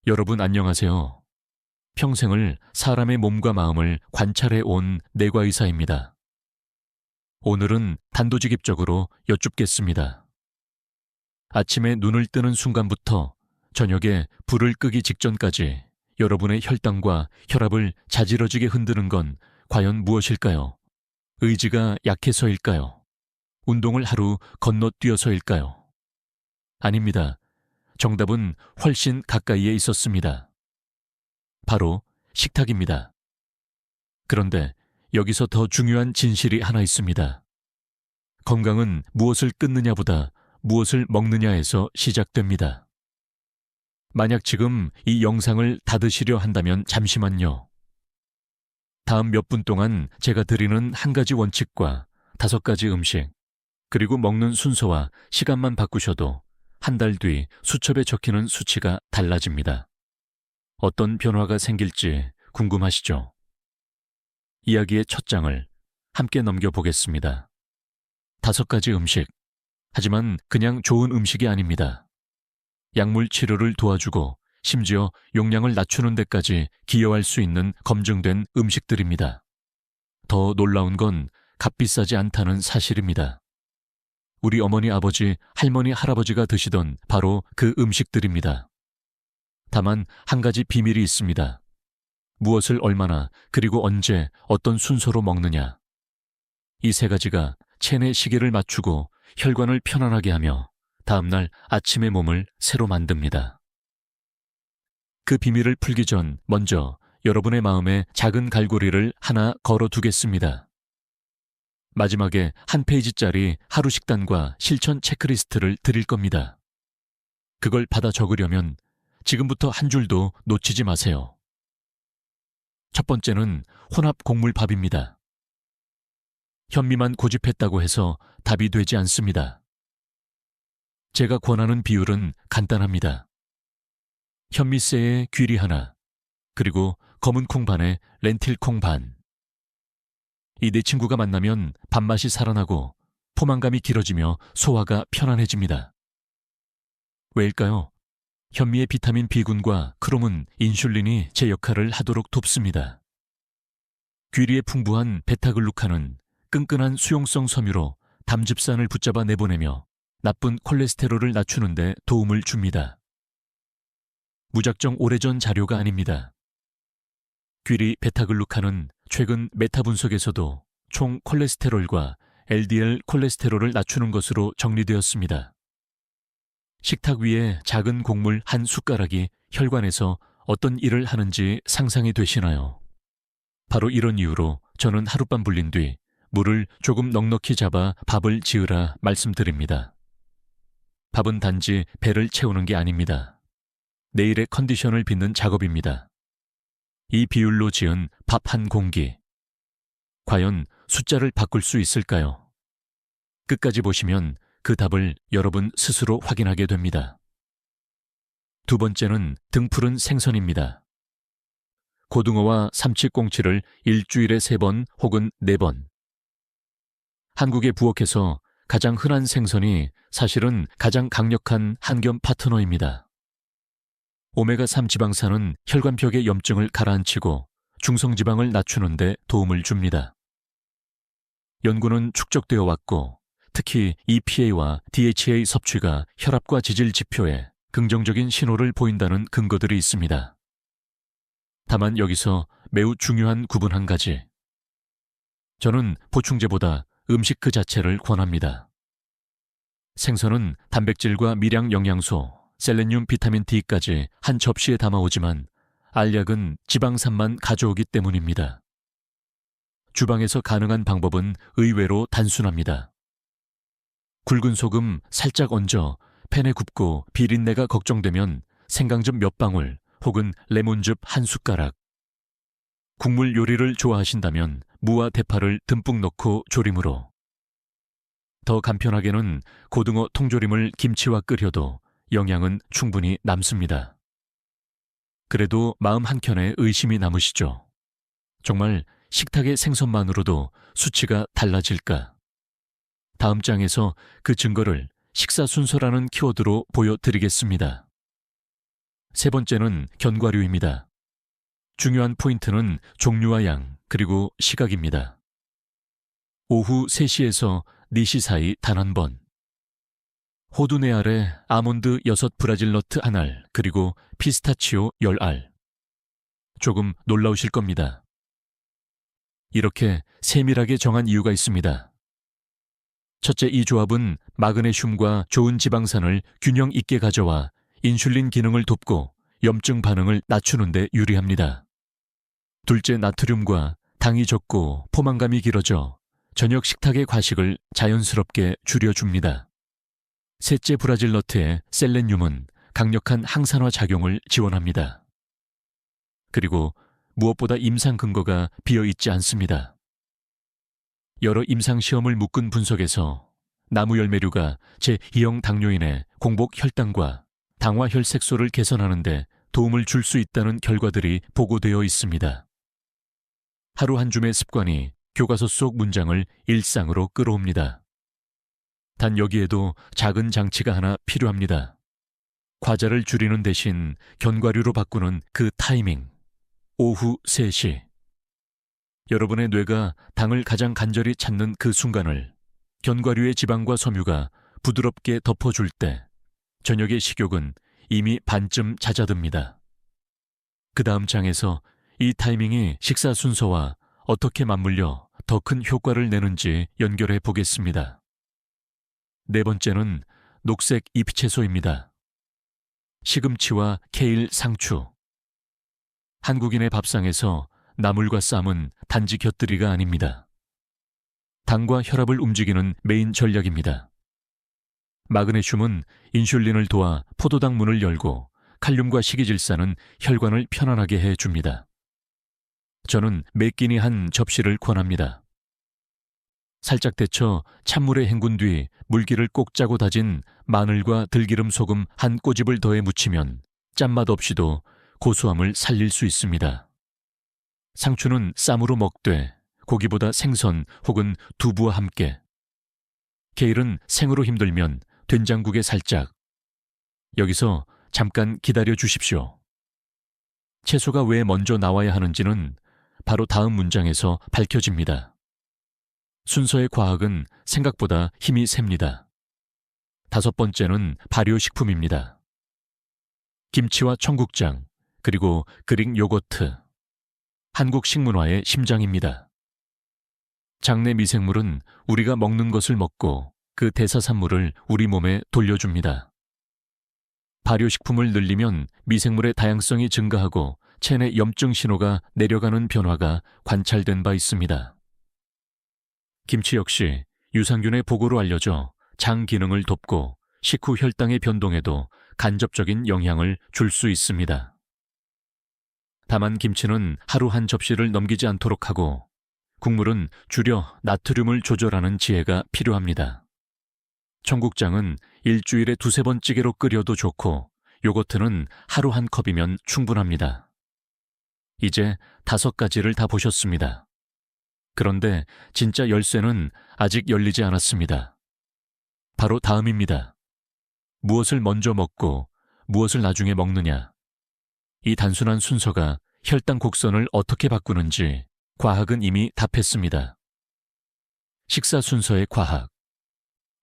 여러분 안녕하세요. 평생을 사람의 몸과 마음을 관찰해 온 내과의사입니다. 오늘은 단도직입적으로 여쭙겠습니다. 아침에 눈을 뜨는 순간부터 저녁에 불을 끄기 직전까지 여러분의 혈당과 혈압을 자지러지게 흔드는 건 과연 무엇일까요? 의지가 약해서일까요? 운동을 하루 건너뛰어서일까요? 아닙니다. 정답은 훨씬 가까이에 있었습니다. 바로 식탁입니다. 그런데 여기서 더 중요한 진실이 하나 있습니다. 건강은 무엇을 끊느냐보다 무엇을 먹느냐에서 시작됩니다. 만약 지금 이 영상을 닫으시려 한다면 잠시만요. 다음 몇 분 동안 제가 드리는 한 가지 원칙과 5가지 음식, 그리고 먹는 순서와 시간만 바꾸셔도 한 달 뒤 수첩에 적히는 수치가 달라집니다. 어떤 변화가 생길지 궁금하시죠? 이야기의 첫 장을 함께 넘겨보겠습니다. 5가지 음식, 하지만 그냥 좋은 음식이 아닙니다. 약물 치료를 도와주고 심지어 용량을 낮추는 데까지 기여할 수 있는 검증된 음식들입니다. 더 놀라운 건 값비싸지 않다는 사실입니다. 우리 어머니, 아버지, 할머니, 할아버지가 드시던 바로 그 음식들입니다. 다만 한 가지 비밀이 있습니다. 무엇을 얼마나, 그리고 언제, 어떤 순서로 먹느냐. 이 3가지가 체내 시계를 맞추고 혈관을 편안하게 하며 다음날 아침의 몸을 새로 만듭니다. 그 비밀을 풀기 전 먼저 여러분의 마음에 작은 갈고리를 하나 걸어두겠습니다. 마지막에 한 페이지짜리 하루 식단과 실천 체크리스트를 드릴 겁니다. 그걸 받아 적으려면 지금부터 한 줄도 놓치지 마세요. 첫 번째는 혼합 곡물밥입니다. 현미만 고집했다고 해서 답이 되지 않습니다. 제가 권하는 비율은 간단합니다. 현미새에 귀리 하나, 그리고 검은 콩 반에 렌틸 콩 반. 이 4친구가 만나면 밥맛이 살아나고 포만감이 길어지며 소화가 편안해집니다. 왜일까요? 현미의 비타민 B군과 크롬은 인슐린이 제 역할을 하도록 돕습니다. 귀리의 풍부한 베타글루칸은 끈끈한 수용성 섬유로 담즙산을 붙잡아 내보내며 나쁜 콜레스테롤을 낮추는 데 도움을 줍니다. 무작정 오래전 자료가 아닙니다. 귀리 베타글루칸은 최근 메타 분석에서도 총 콜레스테롤과 LDL 콜레스테롤을 낮추는 것으로 정리되었습니다. 식탁 위에 작은 곡물 한 숟가락이 혈관에서 어떤 일을 하는지 상상이 되시나요? 바로 이런 이유로 저는 하룻밤 불린 뒤 물을 조금 넉넉히 잡아 밥을 지으라 말씀드립니다. 밥은 단지 배를 채우는 게 아닙니다. 내일의 컨디션을 빚는 작업입니다. 이 비율로 지은 밥 한 공기. 과연 숫자를 바꿀 수 있을까요? 끝까지 보시면 그 답을 여러분 스스로 확인하게 됩니다. 두 번째는 등푸른 생선입니다. 고등어와 삼치꽁치를 일주일에 3번 혹은 4번. 한국에 부엌에서 가장 흔한 생선이 사실은 가장 강력한 한겸 파트너입니다. 오메가3 지방산은 혈관벽의 염증을 가라앉히고 중성지방을 낮추는 데 도움을 줍니다. 연구는 축적되어 왔고 특히 EPA와 DHA 섭취가 혈압과 지질 지표에 긍정적인 신호를 보인다는 근거들이 있습니다. 다만 여기서 매우 중요한 구분 한 가지. 저는 보충제보다 음식 그 자체를 권합니다. 생선은 단백질과 미량 영양소, 셀레늄, 비타민 D까지 한 접시에 담아오지만 알약은 지방산만 가져오기 때문입니다. 주방에서 가능한 방법은 의외로 단순합니다. 굵은 소금 살짝 얹어 팬에 굽고 비린내가 걱정되면 생강즙 몇 방울 혹은 레몬즙 한 숟가락. 국물 요리를 좋아하신다면 무와 대파를 듬뿍 넣고 조림으로. 더 간편하게는 고등어 통조림을 김치와 끓여도 영양은 충분히 남습니다. 그래도 마음 한켠에 의심이 남으시죠? 정말 식탁의 생선만으로도 수치가 달라질까? 다음 장에서 그 증거를 식사 순서라는 키워드로 보여드리겠습니다. 세 번째는 견과류입니다. 중요한 포인트는 종류와 양, 그리고 시각입니다. 오후 3시에서 4시 사이 단 한 번. 호두 4알에 아몬드 6 브라질 너트 1알, 그리고 피스타치오 10알. 조금 놀라우실 겁니다. 이렇게 세밀하게 정한 이유가 있습니다. 첫째, 이 조합은 마그네슘과 좋은 지방산을 균형 있게 가져와 인슐린 기능을 돕고 염증 반응을 낮추는 데 유리합니다. 둘째, 나트륨과 당이 적고 포만감이 길어져 저녁 식탁의 과식을 자연스럽게 줄여줍니다. 셋째, 브라질 너트의 셀레늄은 강력한 항산화 작용을 지원합니다. 그리고 무엇보다 임상 근거가 비어있지 않습니다. 여러 임상시험을 묶은 분석에서 나무열매류가 제2형 당뇨인의 공복 혈당과 당화 혈색소를 개선하는 데 도움을 줄 수 있다는 결과들이 보고되어 있습니다. 하루 한 줌의 습관이 교과서 속 문장을 일상으로 끌어옵니다. 단 여기에도 작은 장치가 하나 필요합니다. 과자를 줄이는 대신 견과류로 바꾸는 그 타이밍. 오후 3시. 여러분의 뇌가 당을 가장 간절히 찾는 그 순간을 견과류의 지방과 섬유가 부드럽게 덮어줄 때 저녁의 식욕은 이미 반쯤 잦아듭니다. 그 다음 장에서 이 타이밍이 식사 순서와 어떻게 맞물려 더 큰 효과를 내는지 연결해 보겠습니다. 네 번째는 녹색 잎채소입니다. 시금치와 케일, 상추. 한국인의 밥상에서 나물과 쌈은 단지 곁들이가 아닙니다. 당과 혈압을 움직이는 메인 전략입니다. 마그네슘은 인슐린을 도와 포도당 문을 열고 칼륨과 식이질산은 혈관을 편안하게 해줍니다. 저는 매 끼니 한 접시를 권합니다. 살짝 데쳐 찬물에 헹군 뒤 물기를 꼭 짜고 다진 마늘과 들기름, 소금 한 꼬집을 더해 무치면 짠맛 없이도 고소함을 살릴 수 있습니다. 상추는 쌈으로 먹되 고기보다 생선 혹은 두부와 함께. 케일은 생으로 힘들면 된장국에 살짝. 여기서 잠깐 기다려 주십시오. 채소가 왜 먼저 나와야 하는지는 바로 다음 문장에서 밝혀집니다. 순서의 과학은 생각보다 힘이 셉니다. 다섯 번째는 발효식품입니다. 김치와 청국장, 그리고 그릭 요거트. 한국 식문화의 심장입니다. 장내 미생물은 우리가 먹는 것을 먹고 그 대사산물을 우리 몸에 돌려줍니다. 발효식품을 늘리면 미생물의 다양성이 증가하고 체내 염증 신호가 내려가는 변화가 관찰된 바 있습니다. 김치 역시 유산균의 보고로 알려져 장 기능을 돕고 식후 혈당의 변동에도 간접적인 영향을 줄 수 있습니다. 다만 김치는 하루 한 접시를 넘기지 않도록 하고 국물은 줄여 나트륨을 조절하는 지혜가 필요합니다. 청국장은 일주일에 2-3번 찌개로 끓여도 좋고 요거트는 하루 한 컵이면 충분합니다. 이제 5가지를 다 보셨습니다. 그런데 진짜 열쇠는 아직 열리지 않았습니다. 바로 다음입니다. 무엇을 먼저 먹고 무엇을 나중에 먹느냐. 이 단순한 순서가 혈당 곡선을 어떻게 바꾸는지 과학은 이미 답했습니다. 식사 순서의 과학.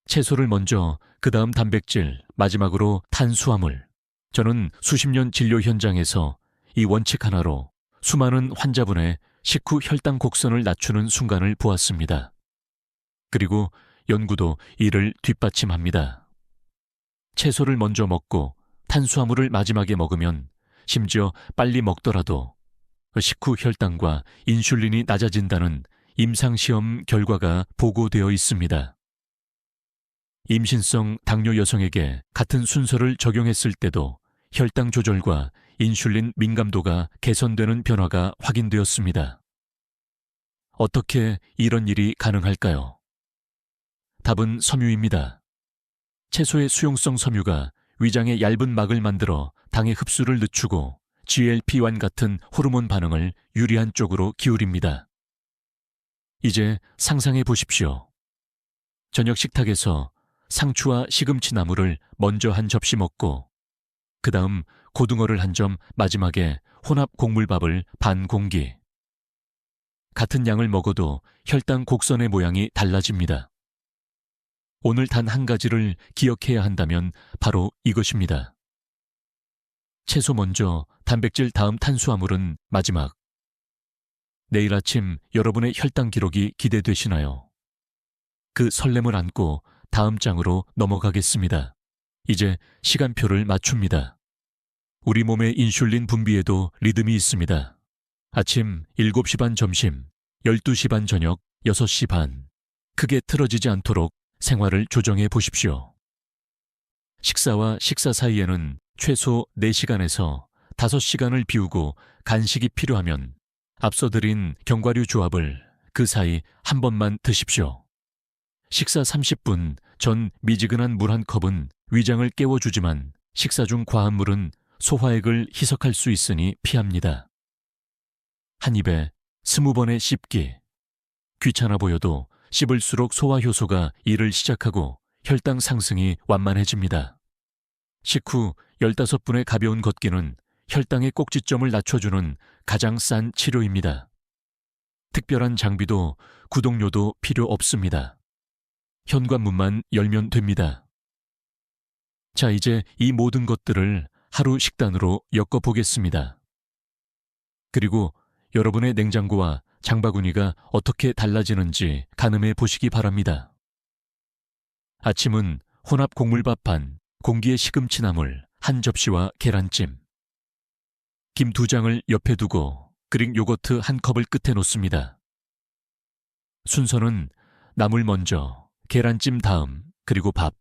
채소를 먼저, 그 다음 단백질, 마지막으로 탄수화물. 저는 수십 년 진료 현장에서 이 원칙 하나로 수많은 환자분의 식후 혈당 곡선을 낮추는 순간을 보았습니다. 그리고 연구도 이를 뒷받침합니다. 채소를 먼저 먹고 탄수화물을 마지막에 먹으면 심지어 빨리 먹더라도 식후 혈당과 인슐린이 낮아진다는 임상시험 결과가 보고되어 있습니다. 임신성 당뇨 여성에게 같은 순서를 적용했을 때도 혈당 조절과 인슐린 민감도가 개선되는 변화가 확인되었습니다. 어떻게 이런 일이 가능할까요? 답은 섬유입니다. 채소의 수용성 섬유가 위장의 얇은 막을 만들어 당의 흡수를 늦추고 GLP-1 같은 호르몬 반응을 유리한 쪽으로 기울입니다. 이제 상상해 보십시오. 저녁 식탁에서 상추와 시금치 나물을 먼저 한 접시 먹고 그 다음 고등어를 한 점, 마지막에 혼합 곡물밥을 반 공기. 같은 양을 먹어도 혈당 곡선의 모양이 달라집니다. 오늘 단 한 가지를 기억해야 한다면 바로 이것입니다. 채소 먼저, 단백질 다음 탄수화물은 마지막. 내일 아침 여러분의 혈당 기록이 기대되시나요? 그 설렘을 안고 다음 장으로 넘어가겠습니다. 이제 시간표를 맞춥니다. 우리 몸의 인슐린 분비에도 리듬이 있습니다. 아침 7시 반 점심, 12시 반 저녁, 6시 반. 크게 틀어지지 않도록 생활을 조정해 보십시오. 식사와 식사 사이에는 최소 4시간에서 5시간을 비우고 간식이 필요하면 앞서 드린 견과류 조합을 그 사이 한 번만 드십시오. 식사 30분 전 미지근한 물 한 컵은 위장을 깨워주지만 식사 중 과한 물은 소화액을 희석할 수 있으니 피합니다. 한 입에 20번의 씹기. 귀찮아 보여도 씹을수록 소화 효소가 일을 시작하고 혈당 상승이 완만해집니다. 식후 15분의 가벼운 걷기는 혈당의 꼭지점을 낮춰주는 가장 싼 치료입니다. 특별한 장비도 구독료도 필요 없습니다. 현관문만 열면 됩니다. 자, 이제 이 모든 것들을 하루 식단으로 엮어보겠습니다. 그리고 여러분의 냉장고와 장바구니가 어떻게 달라지는지 가늠해 보시기 바랍니다. 아침은 혼합 곡물밥 반, 공기에 시금치 나물, 한 접시와 계란찜. 김 2장을 옆에 두고 그릭 요거트 한 컵을 끝에 놓습니다. 순서는 나물 먼저, 계란찜 다음, 그리고 밥.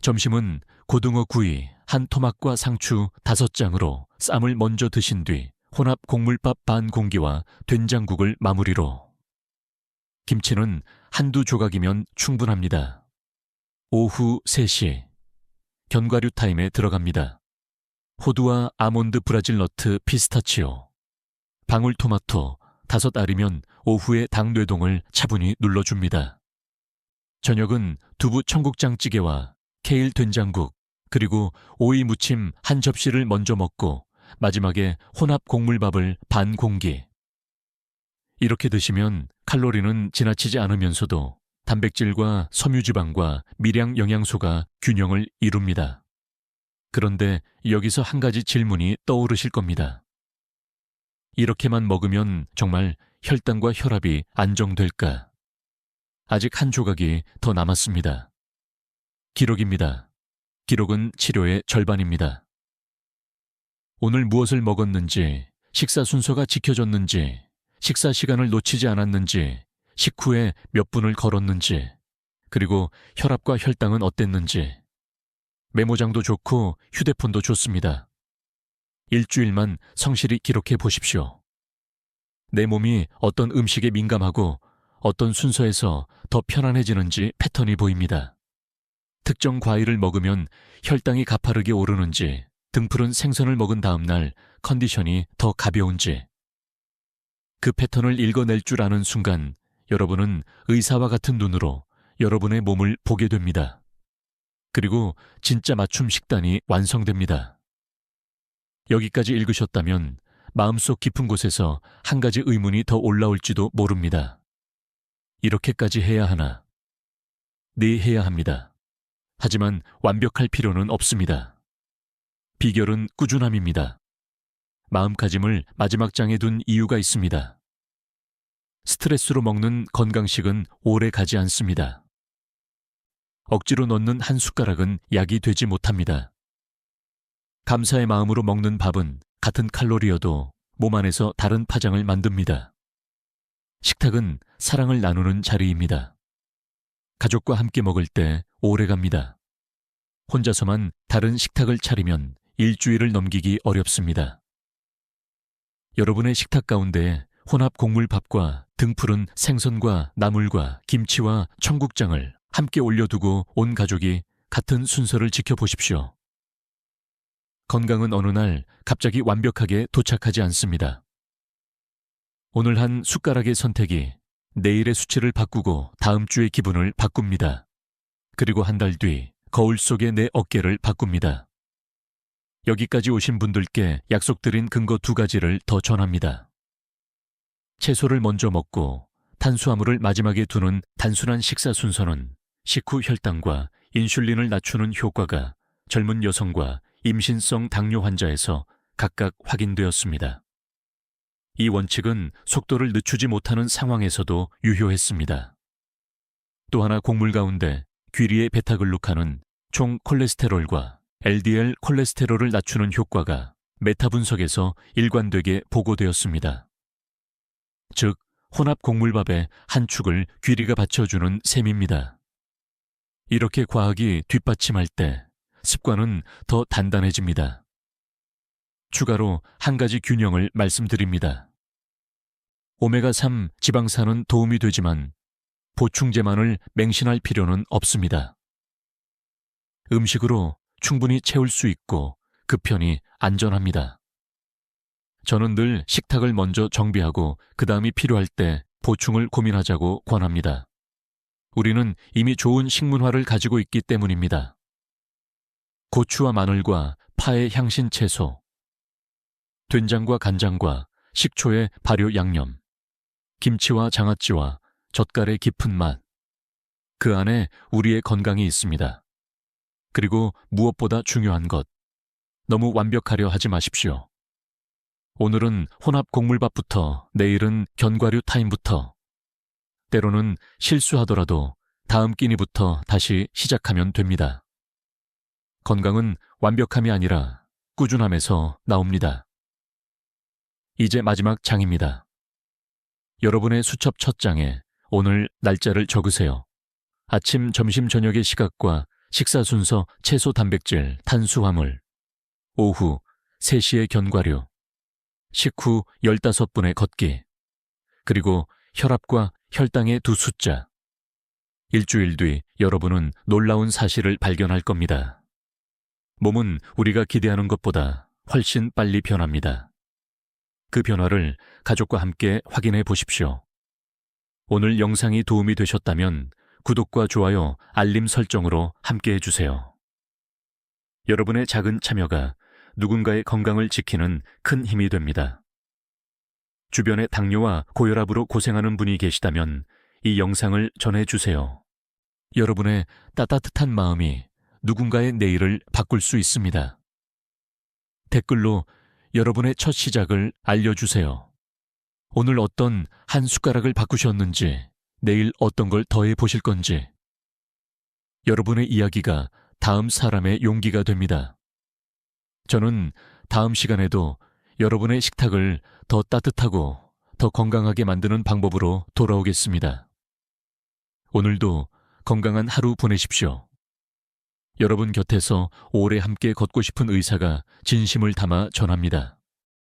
점심은 고등어 구이, 한 토막과 상추 5장으로 쌈을 먼저 드신 뒤 혼합 곡물밥 반 공기와 된장국을 마무리로. 김치는 한두 조각이면 충분합니다. 오후 3시. 견과류 타임에 들어갑니다. 호두와 아몬드 브라질 너트 피스타치오. 방울토마토 5알이면 오후에 당 뇌동을 차분히 눌러줍니다. 저녁은 두부 청국장찌개와 케일 된장국, 그리고 오이 무침 한 접시를 먼저 먹고 마지막에 혼합 곡물밥을 반 공기. 이렇게 드시면 칼로리는 지나치지 않으면서도 단백질과 섬유지방과 미량 영양소가 균형을 이룹니다. 그런데 여기서 한 가지 질문이 떠오르실 겁니다. 이렇게만 먹으면 정말 혈당과 혈압이 안정될까? 아직 한 조각이 더 남았습니다. 기록입니다. 기록은 치료의 절반입니다. 오늘 무엇을 먹었는지, 식사 순서가 지켜졌는지, 식사 시간을 놓치지 않았는지, 식후에 몇 분을 걸었는지, 그리고 혈압과 혈당은 어땠는지. 메모장도 좋고 휴대폰도 좋습니다. 일주일만 성실히 기록해 보십시오. 내 몸이 어떤 음식에 민감하고 어떤 순서에서 더 편안해지는지 패턴이 보입니다. 특정 과일을 먹으면 혈당이 가파르게 오르는지, 등푸른 생선을 먹은 다음 날 컨디션이 더 가벼운지. 그 패턴을 읽어낼 줄 아는 순간 여러분은 의사와 같은 눈으로 여러분의 몸을 보게 됩니다. 그리고 진짜 맞춤 식단이 완성됩니다. 여기까지 읽으셨다면 마음속 깊은 곳에서 한 가지 의문이 더 올라올지도 모릅니다. 이렇게까지 해야 하나? 네, 해야 합니다. 하지만 완벽할 필요는 없습니다. 비결은 꾸준함입니다. 마음가짐을 마지막 장에 둔 이유가 있습니다. 스트레스로 먹는 건강식은 오래 가지 않습니다. 억지로 넣는 한 숟가락은 약이 되지 못합니다. 감사의 마음으로 먹는 밥은 같은 칼로리여도 몸 안에서 다른 파장을 만듭니다. 식탁은 사랑을 나누는 자리입니다. 가족과 함께 먹을 때 오래 갑니다. 혼자서만 다른 식탁을 차리면 일주일을 넘기기 어렵습니다. 여러분의 식탁 가운데 혼합 곡물밥과 등푸른 생선과 나물과 김치와 청국장을 함께 올려두고 온 가족이 같은 순서를 지켜보십시오. 건강은 어느 날 갑자기 완벽하게 도착하지 않습니다. 오늘 한 숟가락의 선택이 내일의 수치를 바꾸고 다음 주의 기분을 바꿉니다. 그리고 한 달 뒤 거울 속의 내 어깨를 바꿉니다. 여기까지 오신 분들께 약속드린 근거 2가지를 더 전합니다. 채소를 먼저 먹고 탄수화물을 마지막에 두는 단순한 식사 순서는 식후 혈당과 인슐린을 낮추는 효과가 젊은 여성과 임신성 당뇨 환자에서 각각 확인되었습니다. 이 원칙은 속도를 늦추지 못하는 상황에서도 유효했습니다. 또 하나 곡물 가운데 귀리의 베타글루칸은 총 콜레스테롤과 LDL 콜레스테롤을 낮추는 효과가 메타 분석에서 일관되게 보고되었습니다. 즉, 혼합 곡물밥의 한 축을 귀리가 받쳐주는 셈입니다. 이렇게 과학이 뒷받침할 때 습관은 더 단단해집니다. 추가로 한 가지 균형을 말씀드립니다. 오메가3 지방산은 도움이 되지만 보충제만을 맹신할 필요는 없습니다. 음식으로 충분히 채울 수 있고 그 편이 안전합니다. 저는 늘 식탁을 먼저 정비하고 그 다음이 필요할 때 보충을 고민하자고 권합니다. 우리는 이미 좋은 식문화를 가지고 있기 때문입니다. 고추와 마늘과 파의 향신 채소, 된장과 간장과 식초의 발효 양념, 김치와 장아찌와 젓갈의 깊은 맛, 그 안에 우리의 건강이 있습니다. 그리고 무엇보다 중요한 것, 너무 완벽하려 하지 마십시오. 오늘은 혼합 곡물밥부터 내일은 견과류 타임부터 때로는 실수하더라도 다음 끼니부터 다시 시작하면 됩니다. 건강은 완벽함이 아니라 꾸준함에서 나옵니다. 이제 마지막 장입니다. 여러분의 수첩 첫 장에 오늘 날짜를 적으세요. 아침, 점심, 저녁의 시각과 식사 순서 채소, 단백질, 탄수화물, 오후 3시에 견과류, 식후 15분의 걷기, 그리고 혈압과 혈당의 2 숫자. 일주일 뒤 여러분은 놀라운 사실을 발견할 겁니다. 몸은 우리가 기대하는 것보다 훨씬 빨리 변합니다. 그 변화를 가족과 함께 확인해 보십시오. 오늘 영상이 도움이 되셨다면 구독과 좋아요, 알림 설정으로 함께 해주세요. 여러분의 작은 참여가 누군가의 건강을 지키는 큰 힘이 됩니다. 주변에 당뇨와 고혈압으로 고생하는 분이 계시다면 이 영상을 전해주세요. 여러분의 따뜻한 마음이 누군가의 내일을 바꿀 수 있습니다. 댓글로 여러분의 첫 시작을 알려주세요. 오늘 어떤 한 숟가락을 바꾸셨는지, 내일 어떤 걸 더해 보실 건지. 여러분의 이야기가 다음 사람의 용기가 됩니다. 저는 다음 시간에도 여러분의 식탁을 더 따뜻하고 더 건강하게 만드는 방법으로 돌아오겠습니다. 오늘도 건강한 하루 보내십시오. 여러분 곁에서 오래 함께 걷고 싶은 의사가 진심을 담아 전합니다.